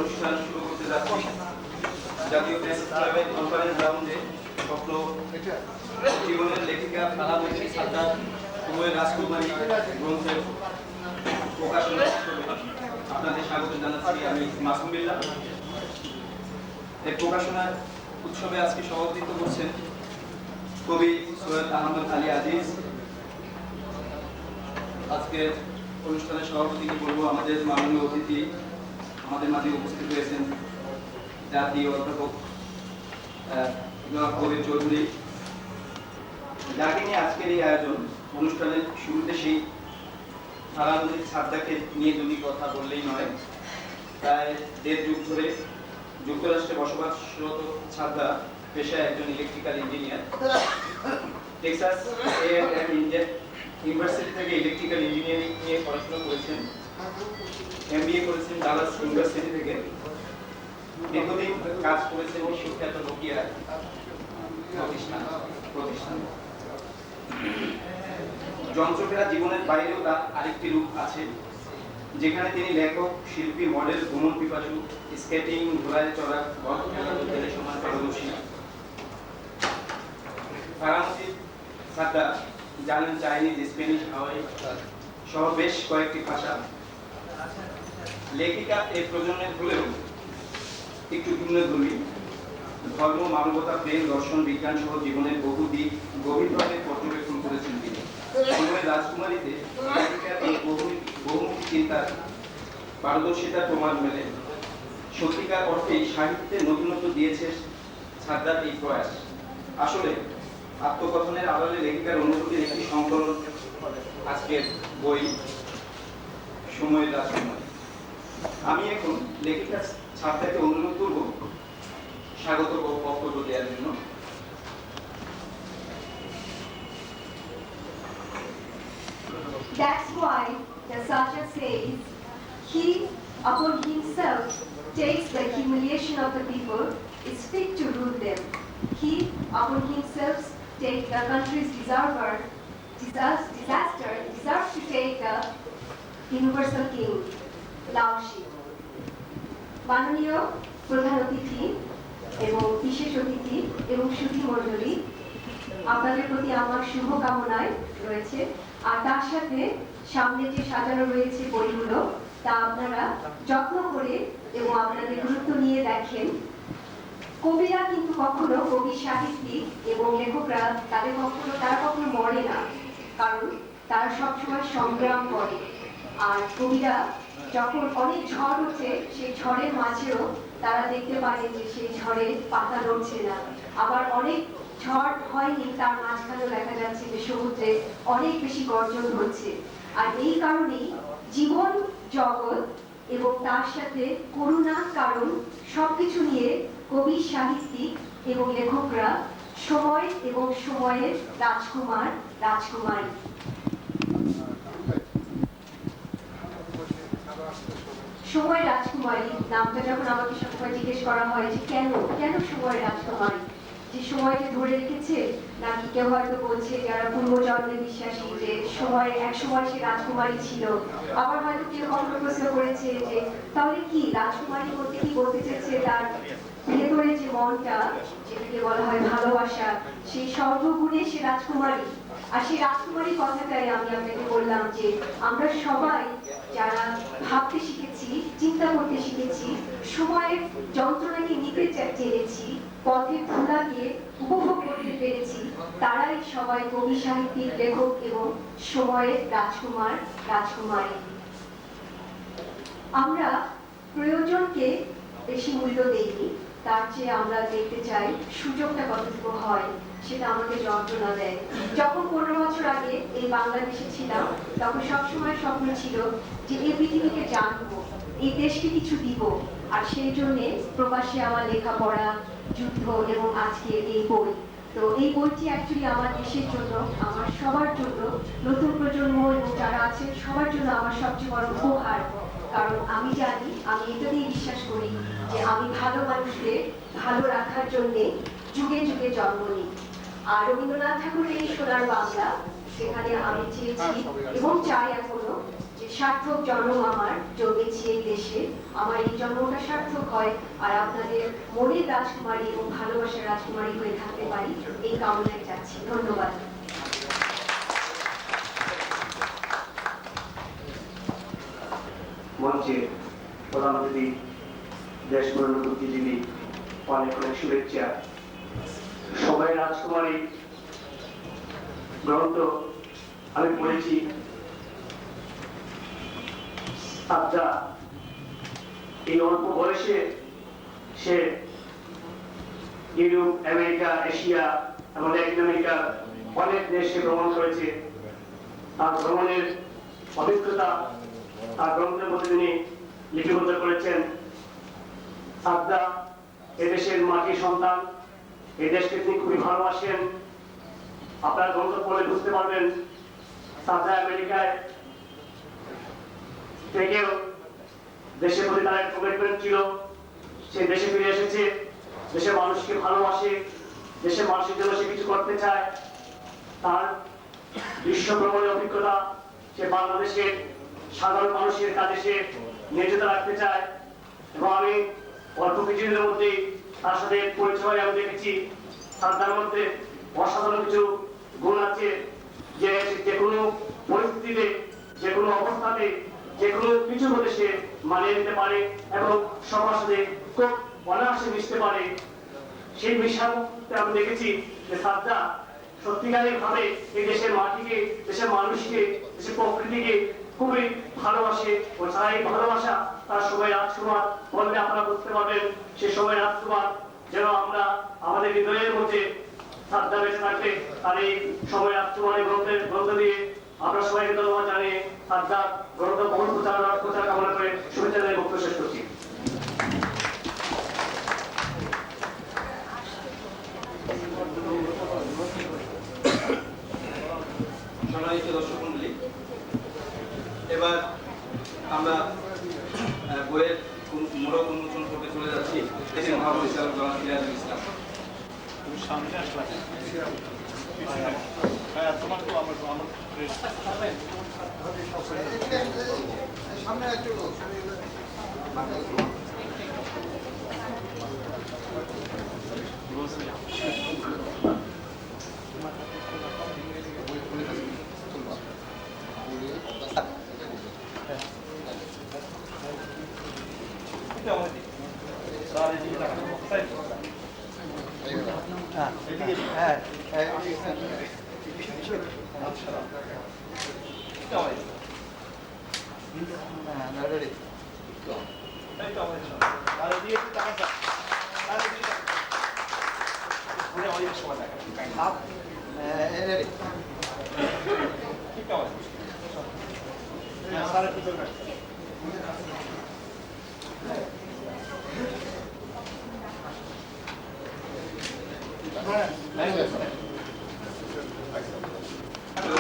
অনুষ্ঠান শুরু করতে যাচ্ছি। জাতীয় প্রেস ক্লাবের কনফারেন্স রাউন্ডে স্বপ্ন জীবনের লেখিকা ফারামতি সাদ্দাত উভয় রাজকুমারী গ্রন্থের প্রকাশনা উৎসবে আপনাদের স্বাগত জানাচ্ছি। আমি মাসুম বিল্লাহ। এই প্রকাশনা উৎসবে আজকে সভাপতিত্ব করছেন কবি সৈয়দ আহমদ আলী আজিজ। আজকের অনুষ্ঠানের সভাপতিকে বলবো আমাদের মাননীয় অতিথি আমাদের মাঝে উপস্থিত হয়েছেন জাতীয় অধ্যাপক কবির চৌধুরী, যাকে নিয়ে আজকের এই আয়োজন। অনুষ্ঠানের শুরুতে সেই ফারামতি সাদ্দাতকে নিয়ে যদি কথা বললেই নয়। প্রায় 1.5 যুগ ধরে যুক্তরাষ্ট্রে বসবাসরত সাদ্দাত পেশায় একজন electrical engineer. Texas A&M university থেকে ইলেকট্রিক্যাল ইঞ্জিনিয়ারিং নিয়ে পড়াশোনা করেছেন। MBA করেছেন ডালাস ইউনিভার্সিটি থেকে। দীর্ঘদিন কাজ করেছেন বিশ্বখ্যাত নোকিয়া প্রতিষ্ঠান। যন্ত্রকেরা জীবনের বাইরেও তার আরেকটি রূপ আছে, যেখানে তিনি লেখক, শিল্পী, মডেল, ভ্রমণ পিপাসু, স্কেটিং, ঘোড়ায় চড়া, গল্প খেলা সমান পারদর্শী। ফারামতি সাদ্দাত জানেন চাইনিজ, স্প্যানিশ, হাওয়াই সহ বেশ কয়েকটি ভাষা। লেখিকা এই প্রজন্মের হলেও একটু ভিন্নধর্মী। ধর্ম, মানবতা, প্রেম, দর্শন, বিজ্ঞান সহ জীবনের বহু দিক গভীরভাবে পর্যবেক্ষণ করেছেন তিনি। সময় রাজকুমারীতে লেখিকার এই বহুমুখী চিন্তার পারদর্শিতার প্রমাণ মেলে। সত্যিকার অর্থেই সাহিত্যে নতুনত্ব দিয়েছে সাদ্দাত এই প্রয়াস। আসলে আত্মকথনের আড়ালে লেখিকার অনুভূতির একটি সংকলন আজকের বই সময়ের রাজকুমারী। আমি এখন লেখিকা সাদ্দাতকে অনুরোধ করব স্বাগত বক্তব্য দেওয়ার জন্য। That's why the Sacha says, he upon himself takes the humiliation of the people, is fit to rule them. He upon himself takes the country's disaster, deserves to take the universal king, Laoshi. মাননীয় প্রধান অতিথি এবং বিশেষ অতিথি এবং সুধী মণ্ডলী, আপনাদের প্রতি আমার শুভকামনায় রয়েছে। আর তার সাথে সামনে যে সাজানো রয়েছে বইগুলো, তা আপনারা যত্ন করে এবং আপনাদের গুরুত্ব নিয়ে দেখেন। কবিরা কিন্তু কখনো, কবি, সাহিত্যিক এবং লেখকরা তারা কখনো মরে না, কারণ তারা সবসময় সংগ্রাম করে। আর কবিরা যখন অনেক ঝড় হচ্ছে, সেই ঝড়ের মাঝেও তারা দেখতে পারে যে সেই ঝড়ে পাতা নড়ছে না। আবার অনেক ঝড় হয়নি, তার মাঝখানেও দেখা যাচ্ছে যে সমুদ্রে অনেক বেশি গর্জন হচ্ছে। আর এই কারণেই জীবন, জগৎ এবং তার সাথে করুণা, কারণ সবকিছু নিয়ে কবি, সাহিত্যিক এবং লেখকরা সময় এবং সময়ের রাজকুমার, রাজকুমারী। সময় রাজকুমারী নামটা যখন আমাকে সবসময় জিজ্ঞেস করা হয় যে কেন সময় রাজকুমারী, যে সময়কে ধরে রেখেছে, নাকি কেউ হয়তো বলছে যারা পূর্বজন্মে বিশ্বাসী যে এক সময় সে রাজকুমারী ছিল। আবার হয়তো কেউ কখনো প্রশ্ন করেছে যে তাহলে কি রাজকুমারী বলতে কি বলতে চেয়েছে, তার ভেতরে যে মনটা, যেটাকে বলা হয় ভালোবাসা, সেই সর্বগুণে সে রাজকুমারী। আর সেই রাজকুমারী কথাটাই আমি আপনাকে বললাম যে আমরা সবাই যারা ভাবতে শিখেছি, চিন্তা করতে শিখেছি, সময়ের যন্ত্রণাকে নিতে জেনেছি, পথের ধুলাকে উপভোগ করতে পেরেছি, তারাই সবাই কবি, সাহিত্যিক, লেখক এবং সময়ের রাজকুমার, রাজকুমারী। আমরা প্রয়োজনকে বেশি মূল্য দেইনি, তার চেয়ে আমরা দেখতে চাই সুযোগটা কতটুকু হয়, সেটা আমাকে যন্ত্রণা দেয়। যখন 15 বছর আগে এই বাংলাদেশে ছিলাম, তখন সবসময় স্বপ্ন ছিল যে এই পৃথিবীকে জানবো, এই দেশকে কিছু দিব। আর সেই জন্যে প্রবাসে আমার লেখাপড়া, যুদ্ধ এবং আজকে এই বই। তো এই বইটি অ্যাকচুয়ালি আমার দেশের জন্য, আমার সবার জন্য, নতুন প্রজন্ম এবং যারা আছেন সবার জন্য আমার সবচেয়ে বড় উপহার। কারণ আমি জানি, আমি এটাতেই বিশ্বাস করি যে আমি ভালো মানুষদের ভালো রাখার জন্যে যুগে যুগে জন্ম নিই। আর রবীন্দ্রনাথ ঠাকুরের এই সোনার বাংলা, সেখানে আমি চেয়েছি এবং চাই এখনো যে সার্থক জন্ম আমার জন্মেছি এই দেশে, আমার এই জন্মটা সার্থক হয় আর আপনাদের মনের রাজকুমারী এবং ভালোবাসার রাজকুমারী হয়ে থাকতে পারি এই কামনায় যাচ্ছি। ধন্যবাদ। মঞ্চে প্রধান অতিথি, দেশ গণনা বুদ্ধিজীবী, অনেক অনেক শুভেচ্ছা। সবাই রাজকুমারী গ্রন্থ আমি পড়েছি। সাজ্জা এই অল্প বয়সে সে ইউরোপ, আমেরিকা, এশিয়া এবং ল্যাটিন আমেরিকার অনেক দেশে ভ্রমণ করেছে। তার ভ্রমণের অভিজ্ঞতা তার গ্রন্থের মধ্যে তিনি লিপিবদ্ধ করেছেন। সাজ্জা এদেশের মাটির সন্তান, এই দেশকে তিনি খুবই ভালোবাসেন। আপনার গ্রন্থ পড়লে বুঝতে পারবেন সাজ্জা আমেরিকায় থেকেও দেশের প্রতি তার একটা কমিটমেন্ট ছিল। সে দেশে ফিরে এসেছে, দেশের মানুষকে ভালোবাসে, দেশের মানুষের জন্য সে কিছু করতে চায়। তার বিশ্ব ভ্রমণের অভিজ্ঞতা, সে বাংলাদেশের সাধারণ মানুষের কাছে সে নিয়োজিত রাখতে চায়। এবং আমি অল্প কিছুদিনের মধ্যেই তার সাথে পরিচয় আমি দেখেছি। তার মধ্যে অসাধারণ কিছু গুণ আছে, যে যে কোনো পরিস্থিতিতে, যে কোনো অবস্থাতে, যে কোনো কিছু হলে সে মানিয়ে নিতে পারে এবং সবার সাথে খুব অনায়াসে মিশতে পারে। সেই বিষয়তে আমি দেখেছি যে সাজ্জা সত্যিকারের ভাবে এই দেশের মাটিকে, দেশের মানুষকে, দেশের প্রকৃতিকে খুবই ভালোবাসে। ও তার এই ভালোবাসা তার সময় রাজকুমার বললে আপনারা বুঝতে পারবেন। সে সময় রাজকুমার যেন আমরা আমাদের হৃদয়ের মধ্যে সাজ্জা বেঁচে থাকবে। তার এই সময় রাজকুমারের গ্রন্থ দিয়ে আমরা সবাইকে ধন্যবাদ জানিয়ে সাজ্জা গ্রন্থ বহুল প্রচার কামনা করে শুভেচ্ছা জানিয়ে বক্তব্য শেষ করছি। সম্মানিত দর্শক মণ্ডলী, এবার আমরা বইয়ের মোড়ক উন্মোচন করতে চলে যাচ্ছি। এটি মহাপরিচালক জনাব সিরাজুল ইসলাম। তোমার তো আমার সামনে একটু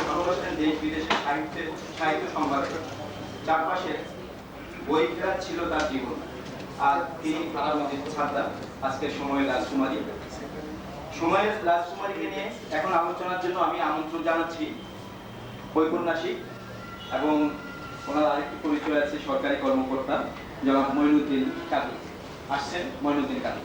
ভালোবাসেন দেশ বিদেশের সাহিত্য সম্ভারে। চারপাশে বই ফেরা ছিল তার জীবন, আর তিনি প্রধান অতিথি সাজ্জা, আজকের সময়ের রাজকুমারী। সময়ের রাজকুমারীকে নিয়ে এখন আলোচনার জন্য আমি আমন্ত্রণ জানাচ্ছি ঔপন্যাসিক এবং ওনার আরেকটি পরিচয় আছে, সরকারি কর্মকর্তা জনাব মঈনুদ্দিন কাদু। আসছেন মঈনুদ্দিন কাদু।